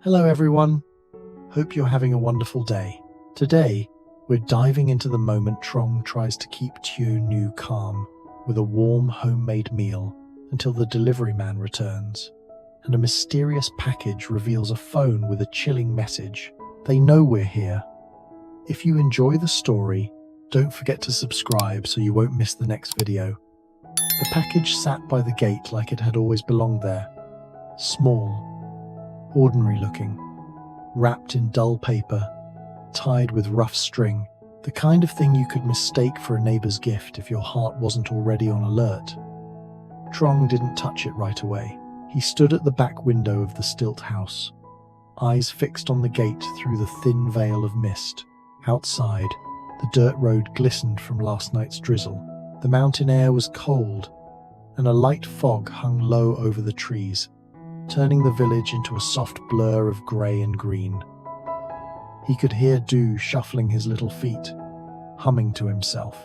Hello everyone, hope you're having a wonderful day. Today, we're diving into the moment Truong tries to keep Tieu calm with a warm homemade meal until the delivery man returns, and a mysterious package reveals a phone with a chilling message. They know we're here. If you enjoy the story, don't forget to subscribe so you won't miss the next video. The package sat by the gate like it had always belonged there. Small, ordinary looking, wrapped in dull paper, tied with rough string, the kind of thing you could mistake for a neighbor's gift if your heart wasn't already on alert. Truong didn't touch it right away. He stood at the back window of the stilt house, eyes fixed on the gate through the thin veil of mist. Outside, the dirt road glistened from last night's drizzle. The mountain air was cold, and a light fog hung low over the trees, turning the village into a soft blur of grey and green. He could hear Du shuffling his little feet, humming to himself.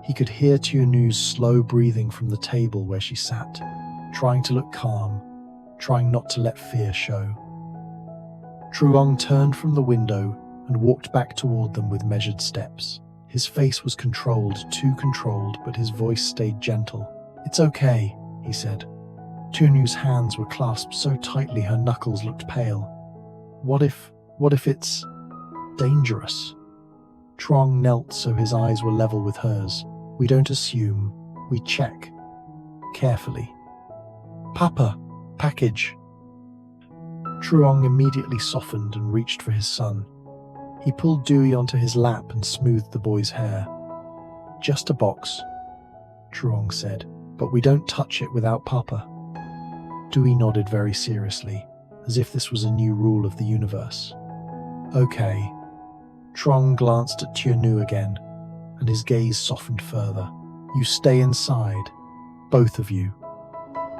He could hear Tieu's slow breathing from the table where she sat, trying to look calm, trying not to let fear show. Truong turned from the window and walked back toward them with measured steps. His face was controlled, too controlled, but his voice stayed gentle. "It's okay," he said. Tieu's hands were clasped so tightly her knuckles looked pale. What if it's dangerous? Truong knelt so his eyes were level with hers. "We don't assume, we check. Carefully." "Papa, package." Truong immediately softened and reached for his son. He pulled Dewey onto his lap and smoothed the boy's hair. "Just a box," Truong said, "but we don't touch it without Papa." Dewey nodded very seriously, as if this was a new rule of the universe. "Okay." Truong glanced at Tieu again, and his gaze softened further. "You stay inside, both of you."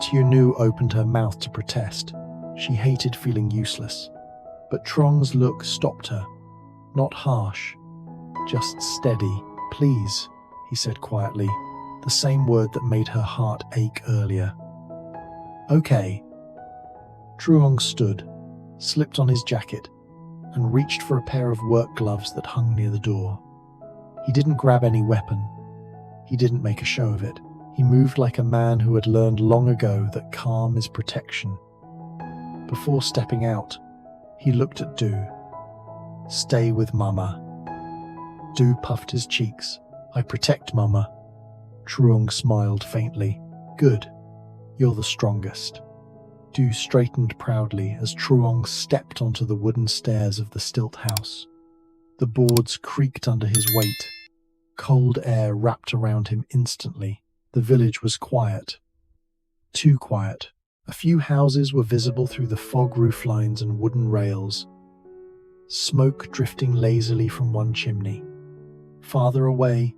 Tieu opened her mouth to protest. She hated feeling useless, but Truong's look stopped her. Not harsh, just steady. "Please," he said quietly, the same word that made her heart ache earlier. "Okay." Truong stood, slipped on his jacket, and reached for a pair of work gloves that hung near the door. He didn't grab any weapon. He didn't make a show of it. He moved like a man who had learned long ago that calm is protection. Before stepping out, he looked at Du. "Stay with Mama." Du puffed his cheeks. "I protect Mama." Truong smiled faintly. "Good. You're the strongest." Du straightened proudly as Truong stepped onto the wooden stairs of the stilt house. The boards creaked under his weight. Cold air wrapped around him instantly. The village was quiet. Too quiet. A few houses were visible through the fog rooflines and wooden rails, smoke drifting lazily from one chimney. Farther away,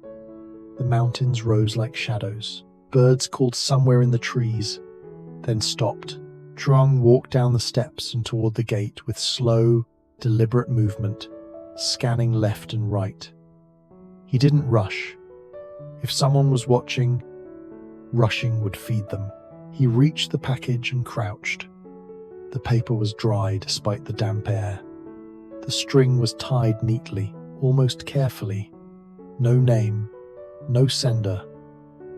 the mountains rose like shadows. Birds called somewhere in the trees, then stopped. Truong walked down the steps and toward the gate with slow, deliberate movement, scanning left and right. He didn't rush. If someone was watching, rushing would feed them. He reached the package and crouched. The paper was dry despite the damp air. The string was tied neatly, almost carefully. No name, no sender,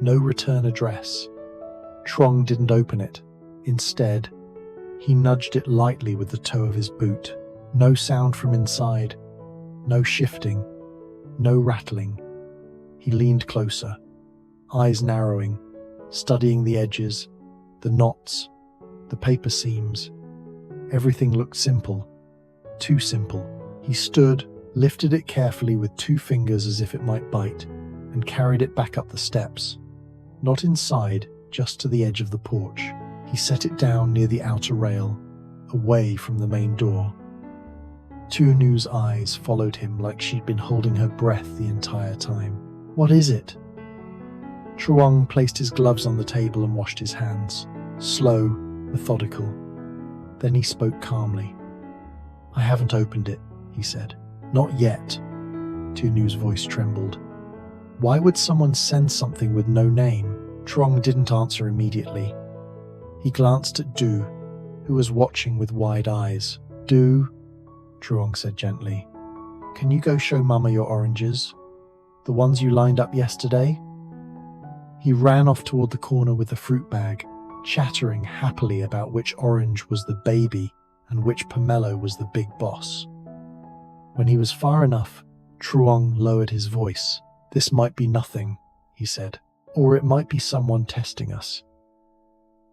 no return address. Truong didn't open it. Instead, he nudged it lightly with the toe of his boot. No sound from inside, no shifting, no rattling. He leaned closer, eyes narrowing, studying the edges, the knots, the paper seams. Everything looked simple, too simple. He stood, lifted it carefully with 2 fingers as if it might bite, and carried it back up the steps. Not inside, just to the edge of the porch. He set it down near the outer rail, away from the main door. Tieu's eyes followed him like she'd been holding her breath the entire time. "What is it?" Truong placed his gloves on the table and washed his hands. Slow, methodical. Then he spoke calmly. "I haven't opened it," he said. "Not yet." Tieu's voice trembled. Why would someone send something with no name? Truong didn't answer immediately. He glanced at Du, who was watching with wide eyes. Do, Truong said gently. Can you go show Mama your oranges? The ones you lined up yesterday? He ran off toward the corner with the fruit bag, chattering happily about which orange was the baby and which pomelo was the big boss. When he was far enough, Truong lowered his voice. This might be nothing, he said, or it might be someone testing us.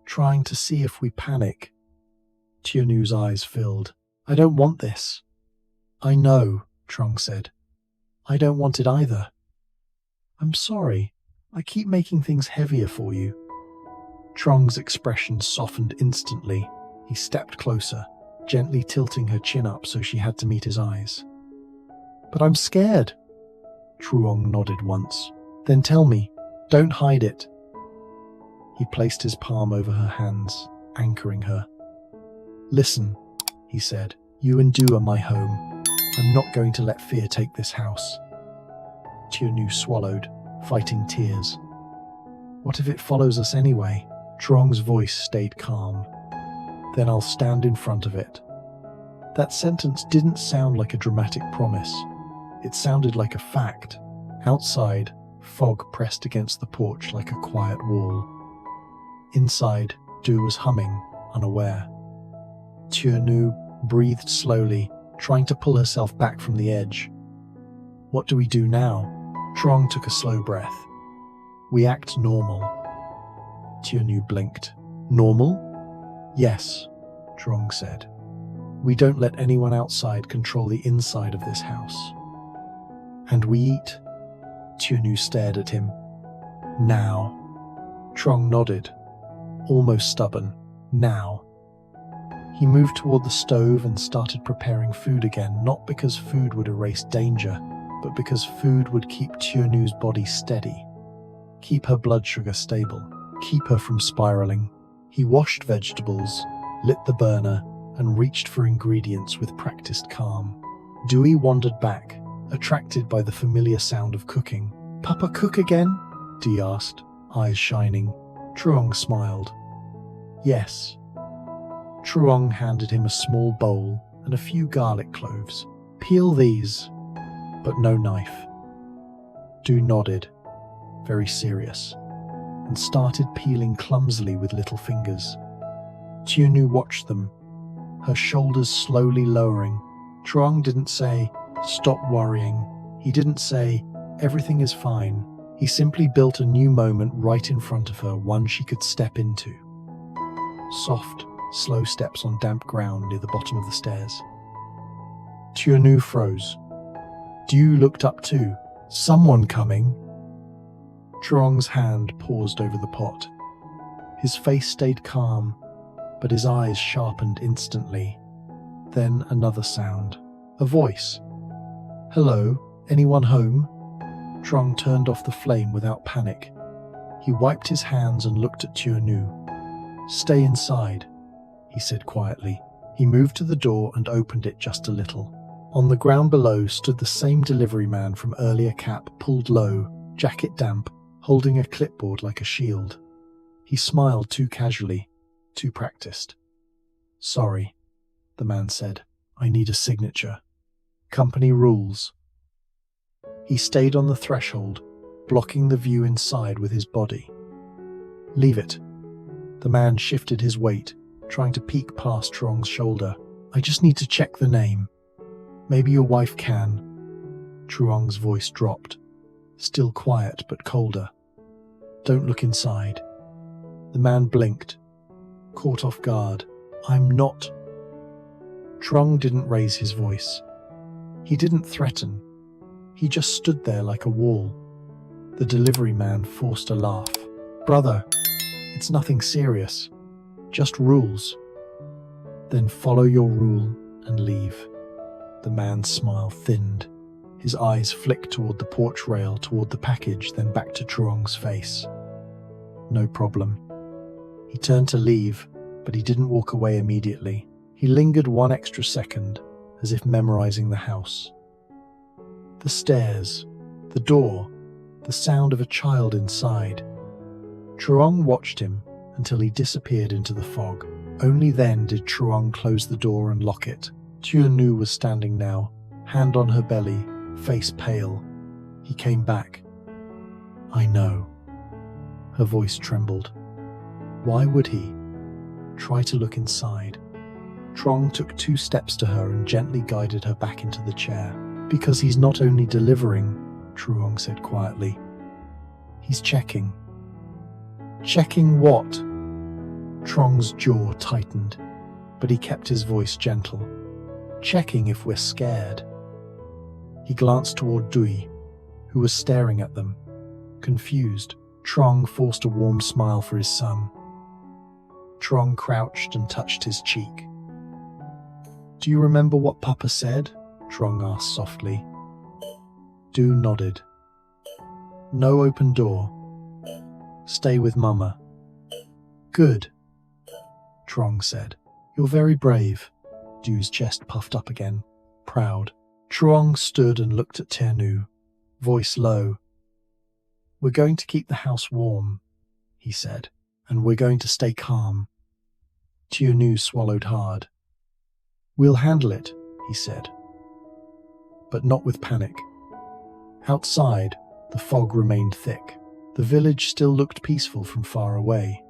Trying to see if we panic. Tieunu's eyes filled. I don't want this. I know, Truong said. I don't want it either. I'm sorry. I keep making things heavier for you. Truong's expression softened instantly. He stepped closer, gently tilting her chin up so she had to meet his eyes. But I'm scared. Truong nodded once. Then tell me. Don't hide it. He placed his palm over her hands, anchoring her. Listen, he said. You and Du are my home. I'm not going to let fear take this house. Tieu swallowed, fighting tears. What if it follows us anyway? Truong's voice stayed calm. Then I'll stand in front of it. That sentence didn't sound like a dramatic promise. It sounded like a fact. Outside, fog pressed against the porch like a quiet wall. Inside, Du was humming, unaware. Tieu breathed slowly, trying to pull herself back from the edge. What do we do now? Truong took a slow breath. We act normal. Tieu blinked. Normal? Yes, Truong said. We don't let anyone outside control the inside of this house. And we eat? Tieu stared at him. Now. Truong nodded, almost stubborn. Now. He moved toward the stove and started preparing food again, not because food would erase danger, but because food would keep Tieunu's body steady, keep her blood sugar stable, keep her from spiraling. He washed vegetables, lit the burner, and reached for ingredients with practiced calm. Dewey wandered back, attracted by the familiar sound of cooking. Papa cook again? Dee asked, eyes shining. Truong smiled. Yes. Truong handed him a small bowl and a few garlic cloves. Peel these, but no knife. Du nodded, very serious, and started peeling clumsily with little fingers. Tieu watched them, her shoulders slowly lowering. Truong didn't say, stop worrying. He didn't say, everything is fine. He simply built a new moment right in front of her, one she could step into. Soft, slow steps on damp ground near the bottom of the stairs. Tieu froze. Du looked up too. Someone coming. Truong's hand paused over the pot. His face stayed calm, but his eyes sharpened instantly. Then another sound. A voice. Hello, anyone home? Truong turned off the flame without panic. He wiped his hands and looked at Tieu. Stay inside, he said quietly. He moved to the door and opened it just a little. On the ground below stood the same delivery man from earlier, cap pulled low, jacket damp, holding a clipboard like a shield. He smiled too casually, too practiced. Sorry, the man said. I need a signature. Company rules. He stayed on the threshold, blocking the view inside with his body. Leave it. The man shifted his weight, trying to peek past Truong's shoulder. I just need to check the name. Maybe your wife can. Truong's voice dropped, still quiet but colder. Don't look inside. The man blinked, caught off guard. I'm not. Truong didn't raise his voice. He didn't threaten. He just stood there like a wall. The delivery man forced a laugh. Brother, it's nothing serious. Just rules. Then follow your rule and leave. The man's smile thinned. His eyes flicked toward the porch rail, toward the package, then back to Truong's face. No problem. He turned to leave, but he didn't walk away immediately. He lingered one extra second, as if memorizing the house. The stairs, the door, the sound of a child inside. Truong watched him until he disappeared into the fog. Only then did Truong close the door and lock it. Tieu was standing now, hand on her belly, face pale. He came back. I know. Her voice trembled. Why would he? Try to look inside. Truong took 2 steps to her and gently guided her back into the chair. Because he's not only delivering, Truong said quietly. He's checking. Checking what? Truong's jaw tightened, but he kept his voice gentle. Checking if we're scared. He glanced toward Dui, who was staring at them. Confused, Truong forced a warm smile for his son. Truong crouched and touched his cheek. Do you remember what Papa said? Truong asked softly. Du nodded. No open door. Stay with Mama. Good, Truong said. You're very brave. Du's chest puffed up again, proud. Truong stood and looked at Tieu, voice low. We're going to keep the house warm, he said, and we're going to stay calm. Tieu swallowed hard. We'll handle it, he said, but not with panic. Outside, the fog remained thick. The village still looked peaceful from far away.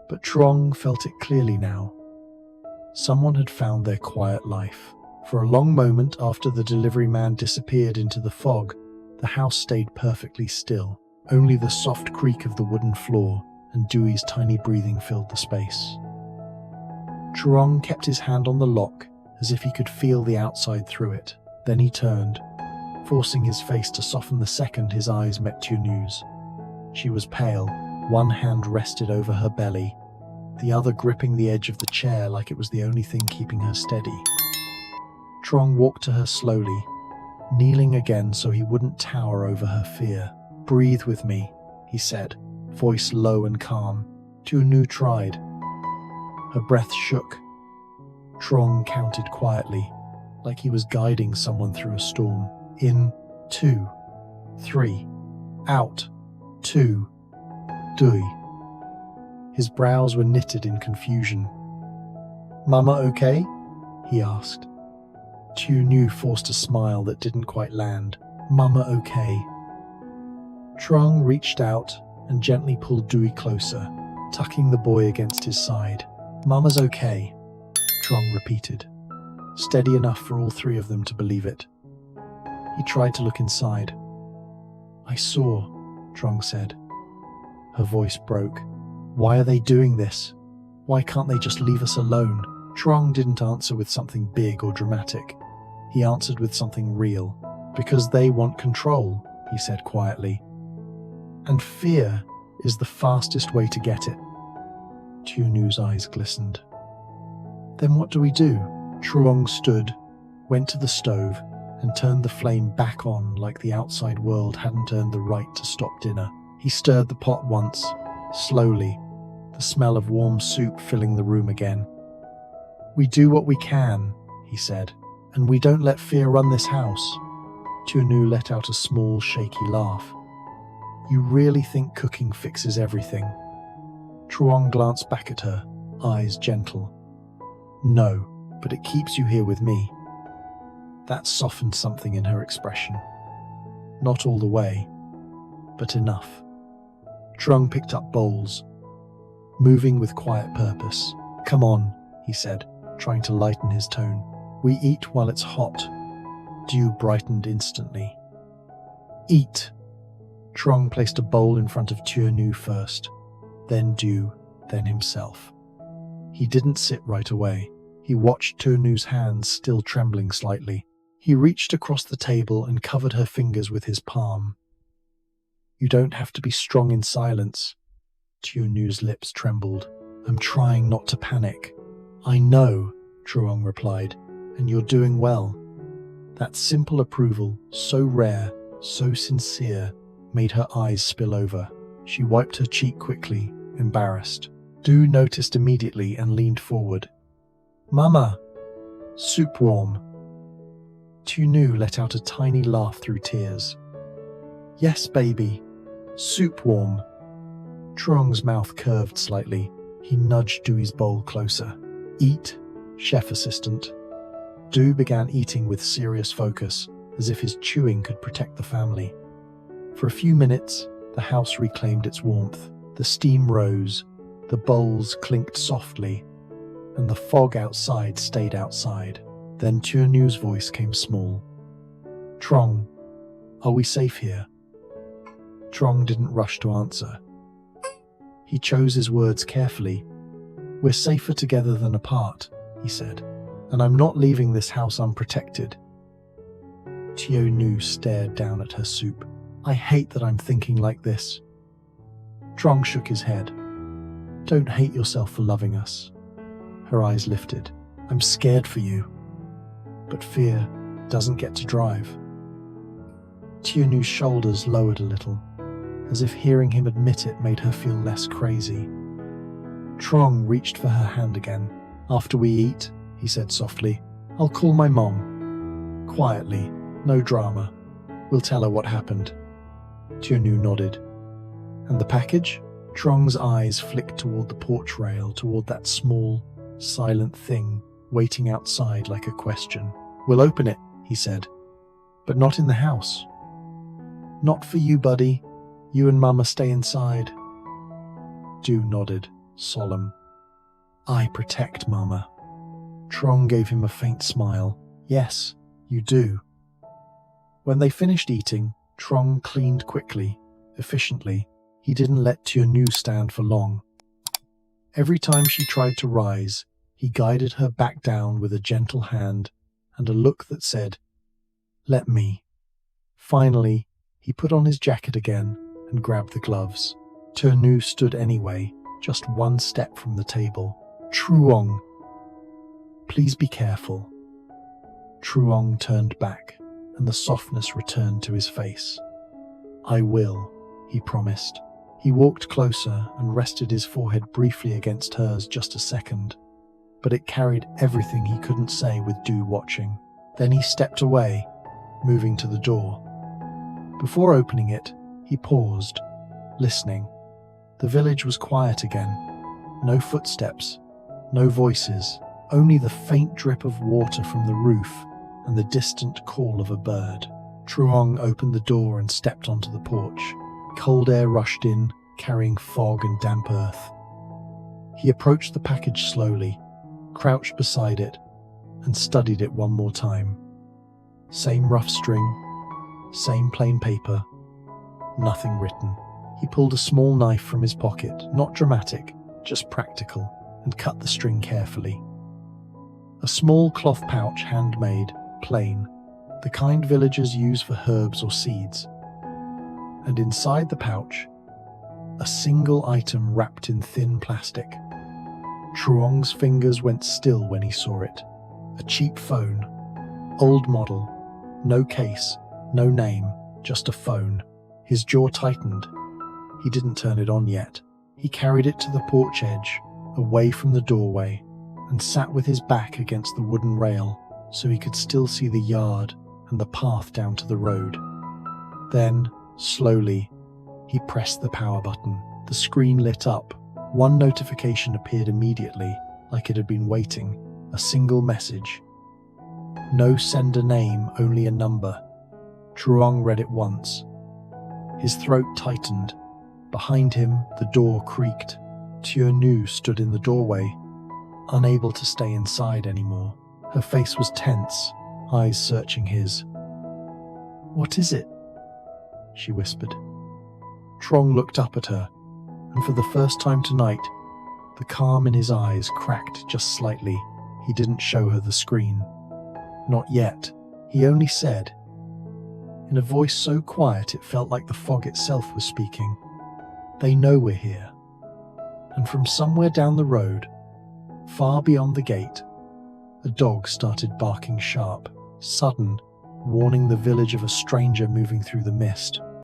But Truong felt it clearly now. Someone had found their quiet life. For a long moment after the delivery man disappeared into the fog, the house stayed perfectly still. Only the soft creak of the wooden floor and Dui's tiny breathing filled the space. Truong kept his hand on the lock as if he could feel the outside through it. Then he turned, forcing his face to soften the second his eyes met Tieu's. She was pale, one hand rested over her belly, the other gripping the edge of the chair like it was the only thing keeping her steady. Truong walked to her slowly, kneeling again so he wouldn't tower over her fear. Breathe with me, he said, voice low and calm. Tieu tried. Her breath shook. Truong counted quietly, like he was guiding someone through a storm. In, 2, 3, out, 2, Dui. His brows were knitted in confusion. Mama okay? He asked. Tieu forced a smile that didn't quite land. Mama okay. Truong reached out and gently pulled Dui closer, tucking the boy against his side. Mama's okay, Truong repeated, steady enough for all 3 of them to believe it. He tried to look inside. I saw, Truong said. Her voice broke. Why are they doing this? Why can't they just leave us alone? Truong didn't answer with something big or dramatic. He answered with something real. Because they want control, he said quietly. And fear is the fastest way to get it. Tieu's eyes glistened. Then what do we do? Truong stood, went to the stove, and turned the flame back on like the outside world hadn't earned the right to stop dinner. He stirred the pot once, slowly, the smell of warm soup filling the room again. We do what we can, he said, and we don't let fear run this house. Tieu let out a small, shaky laugh. You really think cooking fixes everything? Truong glanced back at her, eyes gentle. No, but it keeps you here with me. That softened something in her expression. Not all the way, but enough. Truong picked up bowls, moving with quiet purpose. Come on, he said, trying to lighten his tone. We eat while it's hot. Dew brightened instantly. Eat. Truong placed a bowl in front of Tieu first, then Dew, then himself. He didn't sit right away. He watched Tieu's hands still trembling slightly. He reached across the table and covered her fingers with his palm. You don't have to be strong in silence. Tieu's lips trembled. I'm trying not to panic. I know, Truong replied, and you're doing well. That simple approval, so rare, so sincere, made her eyes spill over. She wiped her cheek quickly, embarrassed. Du noticed immediately and leaned forward. Mama! Soup warm. Tieu let out a tiny laugh through tears. Yes, baby. Soup warm. Truong's mouth curved slightly. He nudged Dui's bowl closer. Eat, chef assistant. Du began eating with serious focus, as if his chewing could protect the family. For a few minutes, the house reclaimed its warmth. The steam rose, the bowls clinked softly, and the fog outside stayed outside. Then Tieunu's voice came small. "Truong, are we safe here?" Truong didn't rush to answer. He chose his words carefully. "We're safer together than apart," he said, "and I'm not leaving this house unprotected." Tieu stared down at her soup. "I hate that I'm thinking like this." Truong shook his head. "Don't hate yourself for loving us." Her eyes lifted. "I'm scared for you. But fear doesn't get to drive." Tieunu's shoulders lowered a little, as if hearing him admit it made her feel less crazy. Truong reached for her hand again. "After we eat," he said softly, "I'll call my mom. Quietly, no drama. We'll tell her what happened." Tieu nodded. "And the package?" Truong's eyes flicked toward the porch rail, toward that small, silent thing waiting outside like a question. "We'll open it," he said, "but not in the house." "Not for you, buddy. You and Mama stay inside." Du nodded, solemn. "I protect Mama." Truong gave him a faint smile. "Yes, you do." When they finished eating, Truong cleaned quickly, efficiently. He didn't let Tieu stand for long. Every time she tried to rise, he guided her back down with a gentle hand and a look that said, "Let me." Finally, he put on his jacket again and grabbed the gloves. Tieu stood anyway, just one step from the table. "Truong, please be careful." Truong turned back, and the softness returned to his face. "I will," he promised. He walked closer and rested his forehead briefly against hers just a second, but it carried everything he couldn't say with Du watching. Then he stepped away, moving to the door. Before opening it, he paused, listening. The village was quiet again. No footsteps, no voices, only the faint drip of water from the roof and the distant call of a bird. Truong opened the door and stepped onto the porch. Cold air rushed in, carrying fog and damp earth. He approached the package slowly, crouched beside it, and studied it one more time. Same rough string, same plain paper, nothing written. He pulled a small knife from his pocket, not dramatic, just practical, and cut the string carefully. A small cloth pouch, handmade, plain, the kind villagers use for herbs or seeds. And inside the pouch, a single item wrapped in thin plastic. Truong's fingers went still when he saw it. A cheap phone. Old model. No case, no name, just a phone. His jaw tightened. He didn't turn it on yet. He carried it to the porch edge, away from the doorway, and sat with his back against the wooden rail so he could still see the yard and the path down to the road. Then, slowly, he pressed the power button. The screen lit up. One notification appeared immediately, like it had been waiting. A single message. No sender name, only a number. Truong read it once. His throat tightened. Behind him, the door creaked. Tieu stood in the doorway, unable to stay inside anymore. Her face was tense, eyes searching his. "What is it?" she whispered. Truong looked up at her, and for the first time tonight, the calm in his eyes cracked just slightly. He didn't show her the screen. Not yet. He only said, in a voice so quiet it felt like the fog itself was speaking, "They know we're here." And from somewhere down the road, far beyond the gate, a dog started barking sharp, sudden, warning the village of a stranger moving through the mist.